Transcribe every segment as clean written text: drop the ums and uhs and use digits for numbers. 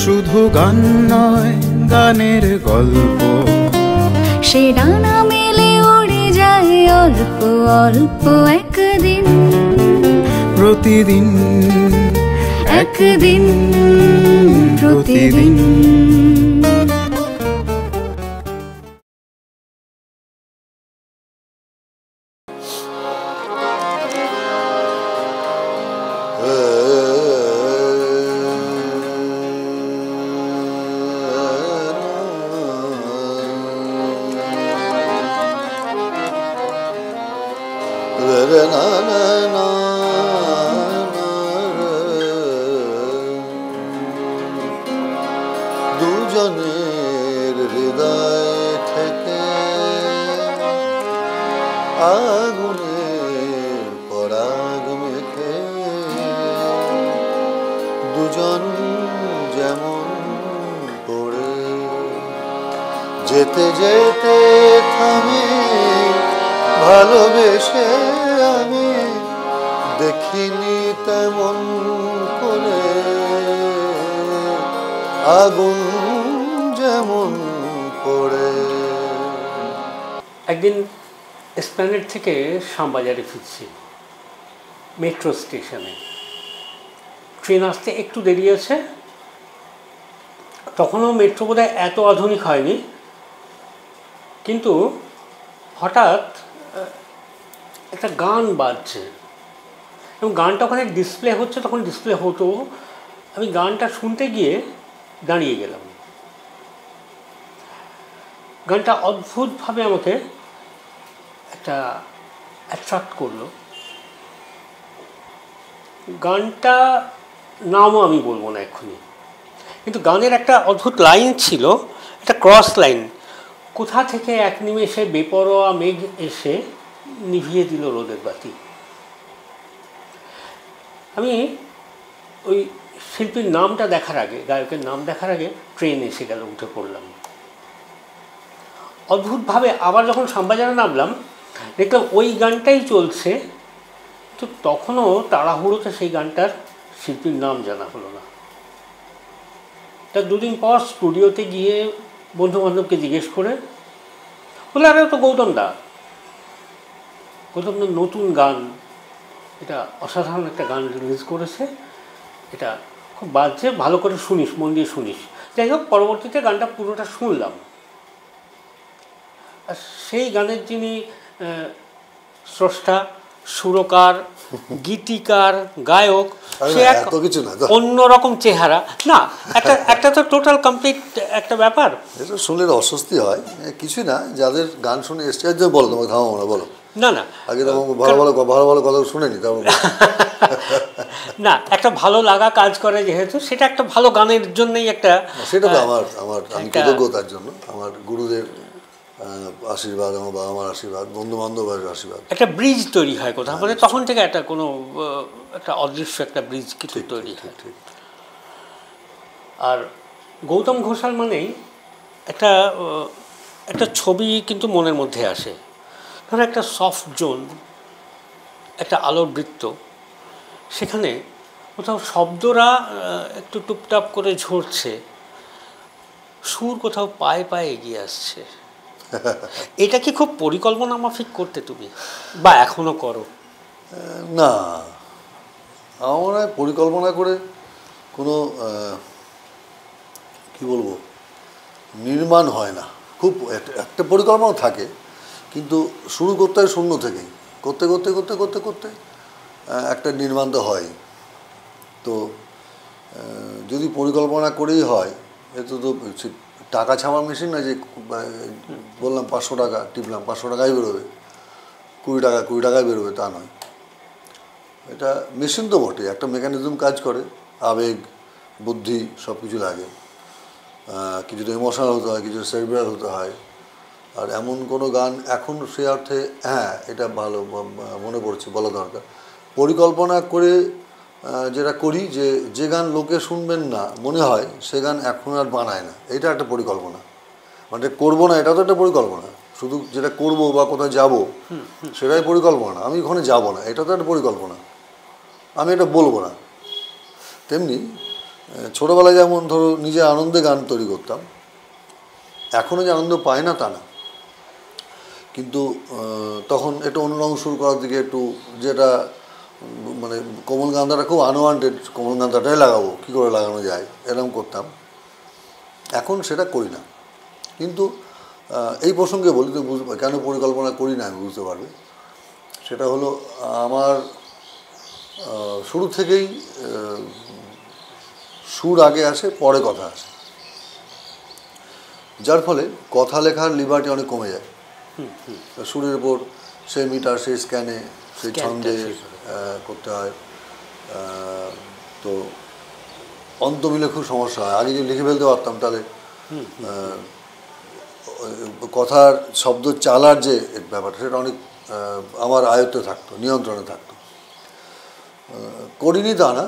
শুধু গান নয়, গানের গল্প। সে ডানা মেলে উড়ে যায় অল্প অল্প একদিন, প্রতিদিন একদিন প্রতিদিন। দুজনের হৃদয় থেকে আগুনের পরাগ মেখে, দুজন যেমন পড়ে যেতে যেতে থামে, ভালোবেসে আমি দেখিনি তেমন করে, আগুন যেমন পড়ে। একদিন এসপ্ল্যানেড থেকে শ্যামবাজারে ফিরছি, মেট্রো স্টেশনে। ট্রেন আসতে একটু দেরি আছে, তখনও মেট্রো বোধহয় এত আধুনিক হয়নি, কিন্তু হঠাৎ একটা গান বাজছে এবং গানটা ওখানে ডিসপ্লে হচ্ছে, তখন ডিসপ্লে হতো। আমি গানটা শুনতে গিয়ে দাঁড়িয়ে গেলাম। গানটা অদ্ভুতভাবে আমাকে একটা অ্যাট্রাক্ট করলো। গানটা নামও আমি বলবো না এক্ষুনি, কিন্তু গানের একটা অদ্ভুত লাইন ছিল, একটা ক্রস লাইন। কোথা থেকে এক নিমেষে বেপরোয়া মেঘ এসে নিভিয়ে দিল রোদের বাতি। আমি ওই শিল্পীর নামটা দেখার আগে, গায়কের নাম দেখার আগে ট্রেন এসে গেল, উঠে পড়লাম। অদ্ভুতভাবে আবার যখন শ্যামবাজারে নামলাম দেখলাম ওই গানটাই চলছে, তো তখনও তাড়াহুড়োতে সেই গানটার শিল্পীর নাম জানা হলো না। তার দুদিন পর স্টুডিওতে গিয়ে বন্ধুবান্ধবকে জিজ্ঞেস করে বলে, আরে তো গৌতম দা নতুন গান, এটা অসাধারণ একটা গান রিলিজ করেছে, এটা খুব বাজছে, ভালো করে শুনিস, মন দিয়ে শুনিস। যাই হোক, পরবর্তীতে গানটা পুরোটা শুনলাম। আর সেই গানের যিনি স্রষ্টা, সুরকার, গীতিকার, গায়ক, সে এক অন্যরকম চেহারা না, একটা তো টোটাল কমপ্লিট একটা ব্যাপার। এটা শুনলে অস্বস্তি হয়, কিছু না, যাদের গান শুনে এসছে। বলো, তোমাকে থামাবো না, বলো। না না, আগে তো ভালো ভালো কথা শুনেনি, তারপর না, একটা ভালো লাগা কাজ করে যেহেতু, সেটা একটা ভালো গানের জন্যই একটা, সেটা তো আমি কৃতজ্ঞ তার জন্য। আমার গুরুদের আশীর্বাদ, আমার বাবা মার আশীর্বাদ, বন্ধু বান্ধবের আশীর্বাদ, একটা ব্রিজ তৈরি হয় কোথাও, মানে তখন থেকে একটা কোনো একটা অদৃশ্য একটা ব্রিজ কিছু তৈরি হয়। আর গৌতম ঘোষাল মানেই একটা একটা ছবি কিন্তু মনের মধ্যে আসে। ধরো একটা সফট জোন, একটা আলোর বৃত্ত, সেখানে কোথাও শব্দরা একটু টুপটাপ করে ঝরছে, সুর কোথাও পায়ে পায়ে এগিয়ে আসছে। এটা কি খুব পরিকল্পনা মাফিক করতে তুমি, বা এখনো করো? না, আমার মনে হয় পরিকল্পনা করে কোনো কি বলবো নির্মাণ হয় না। খুব একটা পরিকল্পনা থাকে, কিন্তু শুরু করতে হয় শূন্য থেকেই, করতে করতে করতে করতে করতে একটা নির্মাণ তো হয়। তো যদি পরিকল্পনা করেই হয়, এত তো টাকা ছামার মেশিন না যে বললাম 500 টাকা টিপলাম 500 টাকাই বেরোবে, 20 টাকায় বেরোবে, তা নয়। এটা মেশিন তো বটে, একটা মেকানিজম কাজ করে, আবেগ, বুদ্ধি সব কিছু লাগে, কিছুটা ইমোশনাল হতে হয়, কিছুটা সেরিব্রাল হতে হয়। আর এমন কোনো গান এখন সে অর্থে, হ্যাঁ এটা ভালো মনে পড়ছে, বলা দরকার, পরিকল্পনা করে যেটা করি, যে গান লোকে শুনবেন না মনে হয়, সে গান এখন আর বানায় না, এটা একটা পরিকল্পনা। মানে করবো না, এটা তো একটা পরিকল্পনা। শুধু যেটা করবো বা কোথায় যাবো সেটাই পরিকল্পনা, আমি ওখানে যাবো না, এটা তো একটা পরিকল্পনা। আমি এটা বলবো না। তেমনি ছোটোবেলায় যেমন ধরো নিজে আনন্দে গান তৈরি করতাম, এখনও যে আনন্দ পায় না তা না, কিন্তু তখন একটু অন্যরকম সুর করার দিকে একটু, যেটা মানে কোমলকান্তাটা খুব আনওয়ান্টেড, কোমলকান্তাটাই লাগাবো, কী করে লাগানো যায় এরকম করতাম। এখন সেটা করি না। কিন্তু এই প্রসঙ্গে বলি তো কেন পরিকল্পনা করি না আমি বুঝতে পারবে। সেটা হলো আমার শুরু থেকেই সুর আগে আসে, পরে কথা আসে, যার ফলে কথা লেখার লিবার্টি অনেক কমে যায়। সুরের উপর সেই মিটার, সেই স্ক্যানে, সেই ছন্দে করতে হয়, তো অন্ত মিলে খুব সমস্যা হয়। আগে যদি লিখে ফেলতে পারতাম তাহলে কথার শব্দ চালার যে ব্যাপারটা সেটা অনেক আমার আয়ত্তে থাকতো, নিয়ন্ত্রণে থাকতো। করিনি তা না,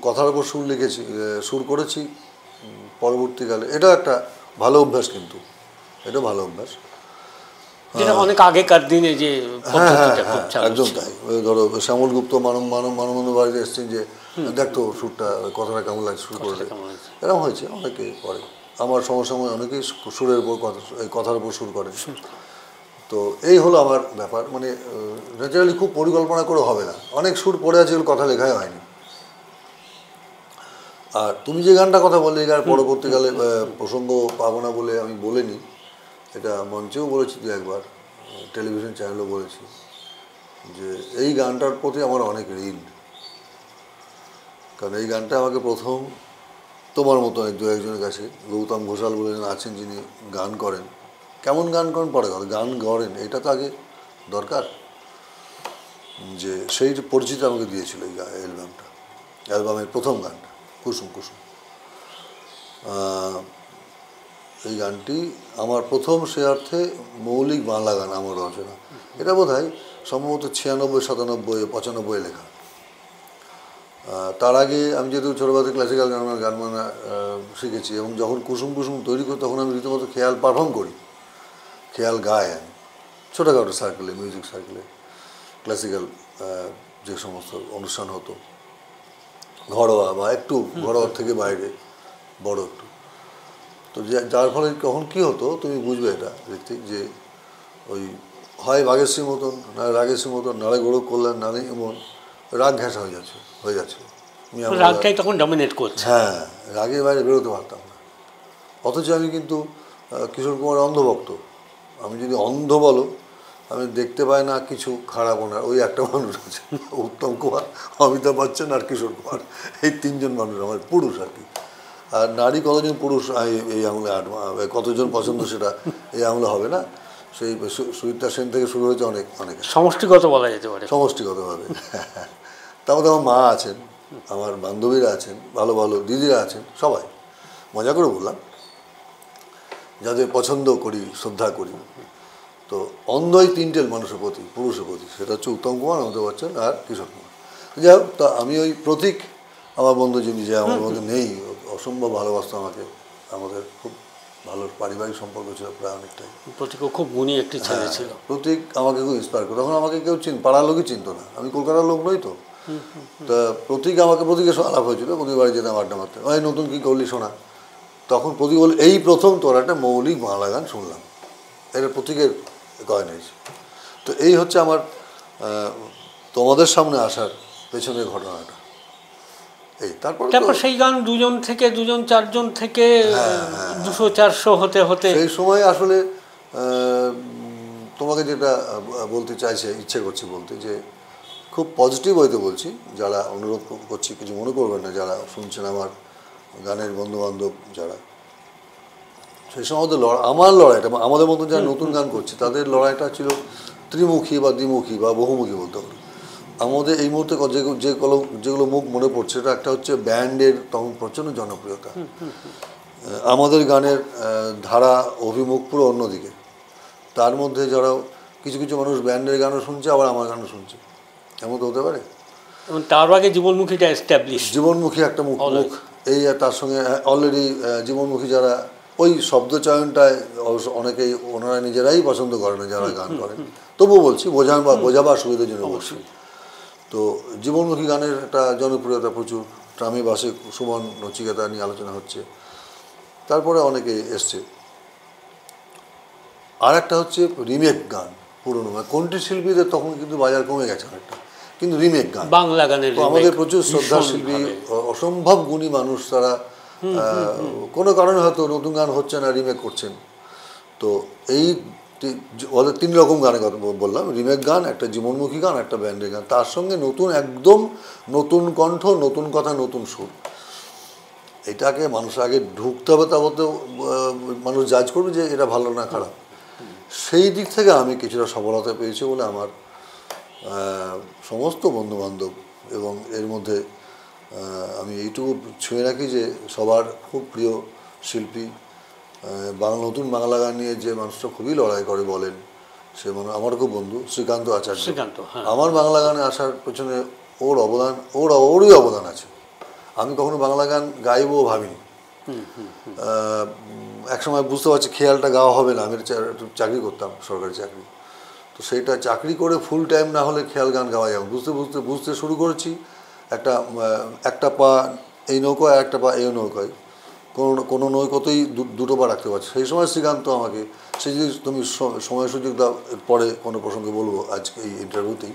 কথার উপর সুর লিখেছি, সুর করেছি পরবর্তীকালে। এটা একটা ভালো অভ্যাস, কিন্তু এটা ভালো অভ্যাস, যেটা অনেক আগেকার দিনে যে একদম তাই। ধরো শ্যামল গুপ্ত মানববন্ধু বাড়িতে এসছেন যে দেখতো সুরটা, কথাটা কেমন লাগছে, সুর করে এরকম হয়েছে অনেকে পরে। আমার সময় অনেকেই সুরের উপর কথার উপর সুর করে। তো এই হলো আমার ব্যাপার, মানে ন্যাচারালি খুব পরিকল্পনা করে হবে না। অনেক সুর পড়ে আছে, কথা লেখাই হয়নি। আর তুমি যে গানটা কথা বললে, এই গান পরবর্তীকালে প্রসঙ্গ পাবো না বলে আমি বলিনি, এটা মঞ্চেও বলেছি দু একবার, টেলিভিশন চ্যানেলেও বলেছি যে এই গানটার প্রতি আমার অনেক ঋণ। কারণ এই গানটা আমাকে প্রথম তোমার মতো দু একজনের কাছে, গৌতম ঘোষাল বলে আছেন যিনি গান করেন, কেমন গান করেন পরে কথা, গান করেন এটা তো আগে দরকার, যে সেই পরিচিত আমাকে দিয়েছিল এই অ্যালবামের প্রথম গানটা কুসুম কুসুম। এই গানটি আমার প্রথম, সে অর্থে মৌলিক বাংলা গান আমার রচনা। এটা বোধ হয় সম্ভবত 96, 97, 95 লেখা। তার আগে আমি যেহেতু ছোটোবেলা থেকে ক্লাসিক্যাল গান বানা শিখেছি, এবং যখন কুসুম কুসুম তৈরি করি তখন আমি রীতিমতো খেয়াল পারফর্ম করি, খেয়াল গাই আমি ছোটোখাটো সার্কেলে, মিউজিক সার্কেলে, ক্লাসিক্যাল যে সমস্ত অনুষ্ঠান হতো, ঘরোয়া বা একটু ঘরোয়ার থেকে বাইরে বড় একটু। তো যার ফলে কখন কী হতো তুমি বুঝবে এটা ঋত্বিক, যে ওই হয় বাগেশ্রী মতন, না রাগেশ্রী মতন, নালে গৌরব কল্যাণ, নালে এমন রাগ ঘেঁষা হয়ে যাচ্ছে। রাগটাই তখন ডমিনেট করছে। হ্যাঁ, রাগের বাইরে বেরোতে পারতাম না। অথচ আমি কিন্তু কিশোর কুমার অন্ধভক্ত। আমি যদি অন্ধ বলো, আমি দেখতে পাই না কিছু খারাপ ওনার, ওই একটা মানুষ আছে, উত্তম কুমার, অমিতাভ বচ্চন আর কিশোর কুমার, এই তিনজন মানুষ আমার পুরুষ আর কি। আর নারী কতজন পুরুষ এই আঙুলে কতজন পছন্দ সেটা এই আঙুলে হবে না। সেই সুচিত্রা সেন থেকে শুরু হয়েছে অনেক অনেক, সমষ্টিগত বলা যেতে পারে, সমষ্টিগতভাবে। তারপরে আমার মা আছেন, আমার বান্ধবীরা আছেন, ভালো ভালো দিদিরা আছেন, সবাই মজা করে বললাম, যাদের পছন্দ করি, শ্রদ্ধা করি। তো অন্ধই তিনটে মানুষের প্রতি, পুরুষের প্রতি, সেটা হচ্ছে উত্তম কুমার, অমিতাভ বচ্চন আর কিশোর কুমার। যাই হোক, তা আমি ওই প্রতীক, আমার বন্ধু যিনি, যে আমার মধ্যে নেই, অসম্ভব ভালোবাসতো আমাকে, আমাদের খুব ভালো পারিবারিক সম্পর্ক ছিল প্রায় অনেকটাই। প্রতীকও খুব গুণী একটি ছেলে ছিল। প্রতীক আমাকে খুব ইন্সপায়ার করে। তখন আমাকে কেউ পাড়ার লোকই চিনতো না, আমি কলকাতার লোক নই তো। তা প্রতীকের সঙ্গে আলাপ হয়েছিল, প্রতীক বাড়ি যেতাম আড্ডা মারতে, ওই নতুন কী করলি শোনা। তখন প্রতীক বলে, এই প্রথম তোর একটা মৌলিক বাংলা গান শুনলাম, এটা প্রতীকের গয়না হয়েছে। তো এই হচ্ছে আমার তোমাদের সামনে আসার পেছনের ঘটনাটা। এই তারপর সেই গান দুজন থেকে, দুজন চারজন থেকে 200-400 হতে হতে সেই সময় আসলে তোমাকে যেটা বলতে চাইছে, ইচ্ছে করছি বলতে, যে খুব পজিটিভ হইতে বলছি, যারা অনুরোধ করছি কিছু মনে করবেন না, যারা শুনছেন আমার গানের বন্ধুবান্ধব যারা, সেই সময় আমার লড়াইটা, আমাদের মতন যারা নতুন গান করছে তাদের লড়াইটা ছিল ত্রিমুখী বা দ্বিমুখী বা বহুমুখী বলতে পারি। আমাদের এই মুহূর্তে যেগুলো মুখ মনে পড়ছে, সেটা একটা হচ্ছে ব্যান্ডের তখন প্রচণ্ড জনপ্রিয়তা, আমাদের গানের ধারা অভিমুখ পুরো অন্যদিকে। তার মধ্যে যারা কিছু কিছু মানুষ ব্যান্ডের গানও শুনছে, আবার আমার গানও শুনছে, এমন তো হতে পারে। তার আগে জীবনমুখীটা এস্টাবলিশ, জীবনমুখী একটা মুখ, এই তার সঙ্গে অলরেডি জীবনমুখী যারা, ওই শব্দচয়নটায় অবশ্য অনেকেই ওনারা নিজেরাই পছন্দ করে না যারা গান করেন, তবুও বলছি বোঝাবার সুবিধার জন্য বলছি। তো জীবনমুখী গানের একটা জনপ্রিয়তা প্রচুর, ট্রামে বাসে সুমন নচিকেতা নিয়ে আলোচনা হচ্ছে, তারপরে অনেকে এসছে। আর একটা হচ্ছে রিমেক গান, পুরনো মানে কণ্ঠী শিল্পীদের তখন কিন্তু বাজার কমে গেছে অনেকটা, কিন্তু রিমেক গান, বাংলা গানের তো আমাদের প্রচুর শ্রদ্ধা শিল্পী, অসম্ভব গুণী মানুষ, তারা কোনো কারণে হয়তো নতুন গান হচ্ছে না, রিমেক করছেন। তো এই ওদের 3 রকম গানের কথা বললাম, রিমেক গান, একটা জীবনমুখী গান, একটা ব্যান্ডের গান, তার সঙ্গে নতুন, একদম নতুন কণ্ঠ, নতুন কথা, নতুন সুর। এটাকে মানুষ আগে ঢুকতে হবে, তারপর মানুষ জাজ করবে যে এটা ভালো না খারাপ। সেই দিক থেকে আমি কিছুটা সফলতা পেয়েছি বলে আমার সমস্ত বন্ধুবান্ধব, এবং এর মধ্যে আমি এইটুকু ছুঁয়ে রাখি যে সবার খুব প্রিয় শিল্পী, নতুন বাংলা গান নিয়ে যে মানুষটা খুবই লড়াই করে বলেন, সে আমার খুব বন্ধু শ্রীকান্ত আচার্য। আমার বাংলা গানে আসার পেছনে ওর অবদান, ওরই অবদান আছে। আমি কখনো বাংলা গান গাইবও ভাবিনি। একসময় বুঝতে পারছি খেয়ালটা গাওয়া হবে না, আমি চাকরি করতাম, সরকারি চাকরি, তো সেইটা চাকরি করে ফুল টাইম না হলে খেয়াল গান গাওয়া যাবে, বুঝতে শুরু করেছি। একটা পা এই নৌকায়, একটা পা এই নৌকায়, কোনো নৌকোতেই দুটো পা রাখতে পারছি। সেই সময় শ্রীকান্ত আমাকে, সে যদি তুমি সময় সুযোগ দাও, পরে কোনো প্রসঙ্গে বলবো আজকে এই ইন্টারভিউতেই,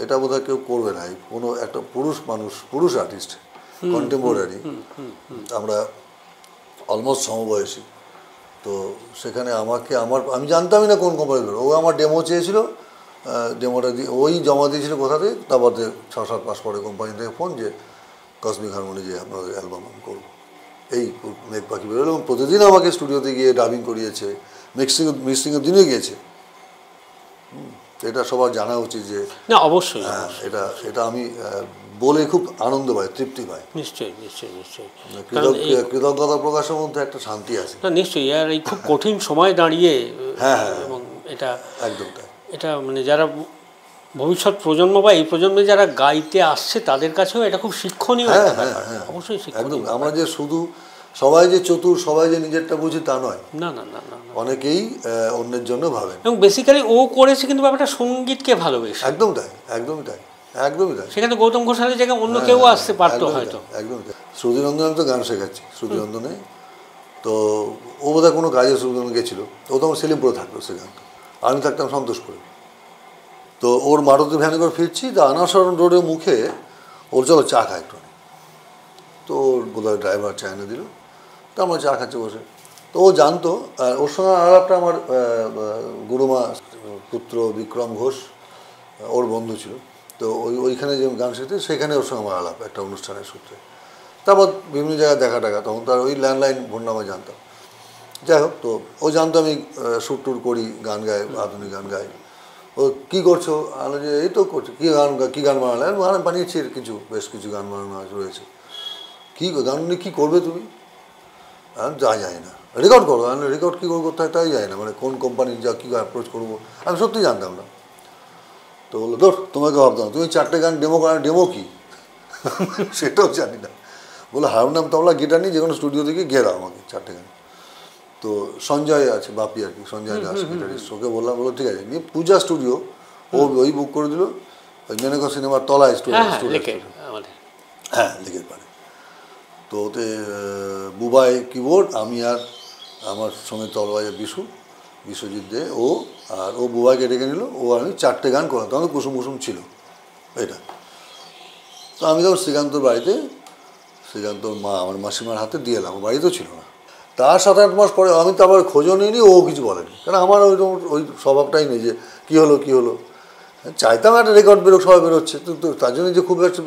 এটা বোধহয় কেউ করবে না, কোনো একটা পুরুষ আর্টিস্ট, কন্টেম্পোরারি, আমরা অলমোস্ট সমবয়সী, তো সেখানে আমি জানতামই না কোন কোম্পানি, ও আমার ডেমো চেয়েছিল, ডেমোটা দিয়ে ওই জমা দিয়েছিল কোথাতে, তারপর 6-7 মাস পরে কোম্পানি থেকে ফোন যে কসমিক হারমোনি যে আপনাদের অ্যালবাম আমি করবো। এই মেঘ পাখি বেরোলো, এবং প্রতিদিন আমাকে স্টুডিওতে গিয়ে ডাবিং করিয়েছে, মিক্সিংয়ের দিনে গিয়েছে। এটা সবার জানা উচিত যে না, অবশ্যই এটা আমি বলে খুব আনন্দ পাই, তৃপ্তি পাই। নিশ্চয়ই নিশ্চয়ই নিশ্চয়ই, কৃতজ্ঞতা প্রকাশের মধ্যে একটা শান্তি আছে। না নিশ্চয়ই, আর এই খুব কঠিন সময় দাঁড়িয়ে, এবং এটা একদম তাই, এটা মানে যারা ভবিষ্যৎ প্রজন্ম বা এই প্রজন্মে যারা গাইতে আসছে তাদের কাছেও এটা খুব শিক্ষণীয়। অবশ্যই শিক্ষণীয়। আমরা যে শুধু সবাই যে চতুর, সবাই যে নিজেরটা বুঝি তা নয়, না না না না, অনেকেই অন্যের জন্য ভাবেন, এবং বেসিক্যালি ও করেছে কিন্তু ব্যাপারটা সঙ্গীতকে ভালোবেসে। একদম তাই, একদমই তাই, একদমই তাই। সেখানে গৌতম ঘোষালের জায়গায় অন্য কেউ আসতে পারতো হয়তো। একদমই তাই। শ্রুতিনন্দন, আমি তো গান শেখাচ্ছি শ্রুতিনন্দনে, তো ও বোধহয় কোনো কাজে শ্রুতিনন্দন গেছিলো, ও তখন সেলিমপুরে থাকতো, শ্রীকান্ত, আমি থাকতাম সন্তোষপুরে। তো ওর মারুতি ভ্যানে করে ফিরছি, তা আনাসরণ রোডের মুখে ওর চলো চা খায় একটু, তো ওর বোধহয় ড্রাইভার চা এনে দিল, তো আমরা চা খাচ্ছি বসে। তো ও জানতো, আর ওর সঙ্গে আলাপটা আমার গুরুমা পুত্র বিক্রম ঘোষ, ওর বন্ধু ছিল, তো ওইখানে যে গান শিখতে, সেখানে ওর সঙ্গে আমার আলাপ একটা অনুষ্ঠানের সূত্রে। তারপর বিভিন্ন জায়গায় দেখা টাকা, তখন তার ওই ল্যান্ডলাইন ফোন নামে জানতাম। যাই হোক, তো ও জানতো আমি শ্যুট ট্যুর করি, গান গাই, আধুনিক গান গাই। ও কী করছো? আমি যে এই তো করছো। কী গান বানালে? আমি বানিয়েছি বেশ কিছু গান বানানো রয়েছে। কী গান নিয়ে কী করবে তুমি? আমি যাই না, রেকর্ড করো। আমি রেকর্ড কী করতে হয় তাই যায় না, মানে কোন কোম্পানির কী অ্যাপ্রোচ করবো আমি সত্যি জানতাম না। তো বললো ধর, তোমাকে ভাবতাম, তুমি 4টে গান ডেমো করার, ডেমো কী সেটাও জানি না। বলে হারমোনিয়াম, তবলা, গিটার নিয়ে যে কোনো স্টুডিও থেকে গিয়ে দাও আমাকে 4টে গান। তো সঞ্জয় আছে, বাপি আর কি, সঞ্জয় দাস গিটারিস্ট, ওকে বললাম, বলো ঠিক আছে, নিয়ে পূজা স্টুডিও ওই বুক করে দিল, ওই মেনকা সিনেমার তলায় স্টুডিও, হ্যাঁ লেকের পারে। তো ওতে বুবাই কিবোর্ড, আমি আর আমার সঙ্গে তলবাজে বিশ্বজিৎ দে, ও বুবাইকে ডেকে নিল, ও আমি 4টে গান করলাম, তখন কুসুম ছিল এটা। তো আমি তখন শ্রীকান্তর বাড়িতে, শ্রীকান্তর মা আমার মাসিমার হাতে দিয়ে এলাম, বাড়িতেও ছিল না। তার 7-8 মাস পরে আমি তো আবার খোঁজও নিইনি, ও কিছু বলেনি, কারণ আমার ওই স্বভাবটাই নেই যে কী হলো। চাইতাম একটা রেকর্ড বেরোক, সবাই বেরোচ্ছে, তো তার জন্য যে খুব একটা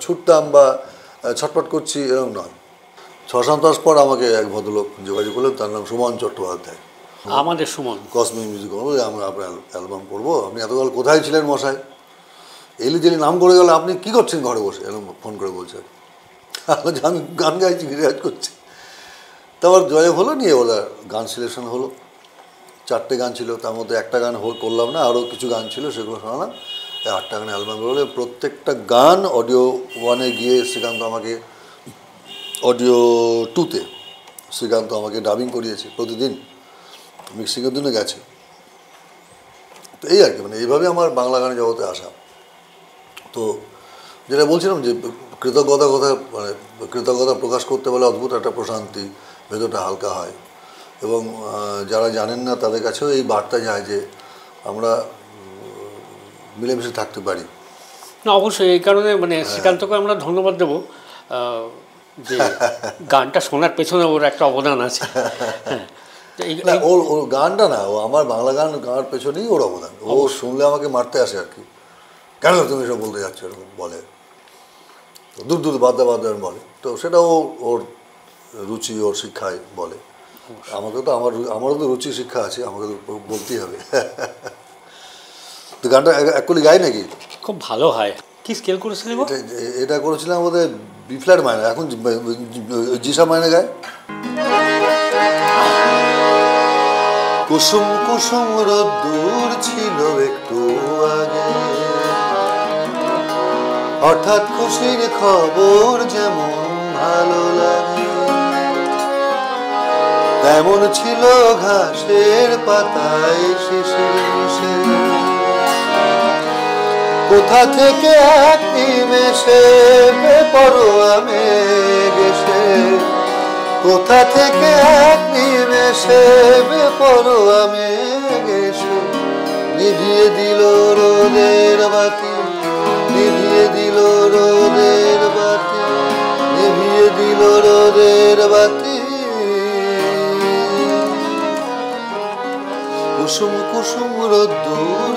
ছুটতাম বা ছটপট করছি এরকম নয়। 6-7 মাস পর আমাকে এক ভদ্রলোক যোগাযোগ করলেন, তার নাম সুমন চট্টোপাধ্যায়, আমাদের সুমন, কসমিক মিউজিক করবো, আমরা আপনার অ্যালবাম করবো, আপনি এতকাল কোথায় ছিলেন মশাই, এলি নাম করে গেল, আপনি কী করছেন ঘরে বসে, এরকম ফোন করে বলছে। আমি গান গাইছি, রেয়াজ করছি। তারপর জয় হলো, নিয়ে ওরা গান সিলেকশন হলো, 4টে গান ছিল, তার মধ্যে একটা গান করলাম না, আরও কিছু গান ছিল, সেগুলো শোনালাম। 8টা গানে অ্যালবাম বেরোলে, প্রত্যেকটা গান অডিও 1-এ গিয়ে শ্রীকান্ত আমাকে, অডিও 2-তে শ্রীকান্ত আমাকে ডাবিং করিয়েছে প্রতিদিন, মিক্সিংয়ের দিনে গেছে। তো এই আর কি, মানে এইভাবে আমার বাংলা গানে জগতে আসা। তো যেটা বলছিলাম যে কৃতজ্ঞতা কথা, মানে কৃতজ্ঞতা প্রকাশ করতে পারলে অদ্ভুত একটা প্রশান্তি, ভেতরটা হালকা হয়। এবং যারা জানেন না তাদের কাছেও এই বার্তা যায় যে আমরা মিলেমিশে থাকতে পারি। না অবশ্যই, এই কারণে মানে শ্রীকান্তকে আমরা ধন্যবাদ দেবো যে গানটা শোনার পেছনে ওর একটা অবদান আছে। হ্যাঁ, ওর গানটা না, ও আমার বাংলা গান গাওয়ার পেছনেই ওর অবদান। ও শুনলে আমাকে মারতে আসে আর কি, কেন তুমি সব বলতে যাচ্ছ এরকম বলে, দূর দূর বাদ্যা বলে। তো সেটা ওর রুচি, ওর শিক্ষায় বলে। আমাকে তো আমারও তো রুচি শিক্ষা আছে, আমাকে তো বলতেই হবে। তো গানটা অ্যাকচুয়ালি গাই নাকি? খুব ভালো হয়। কি স্কেল করেছিলি? এটা করেছিলাম আমাদের বি ফ্ল্যাট মাইনে, এখন জিসা মাইনে গায়। কুসুম কুসুম রোদ্দুর ছিল একটু আগে, হঠাৎ খুশির খবর যেমন ভালো লাগে, তেমন ছিল ঘাসের পাতায় শিশির মিশে, কোথা থেকে এক নিমেষে বেপরোয়া মেঘ এসে, কোথা থেকে এক নিমেষে বেপরোয়া মেঘ এসে নিভিয়ে দিল রোদের বাতি, নিভিয়ে দিল রোদের বাতি, নিভিয়ে দিল রোদের বাতি। কুসুম কুসুম রোদ্দুর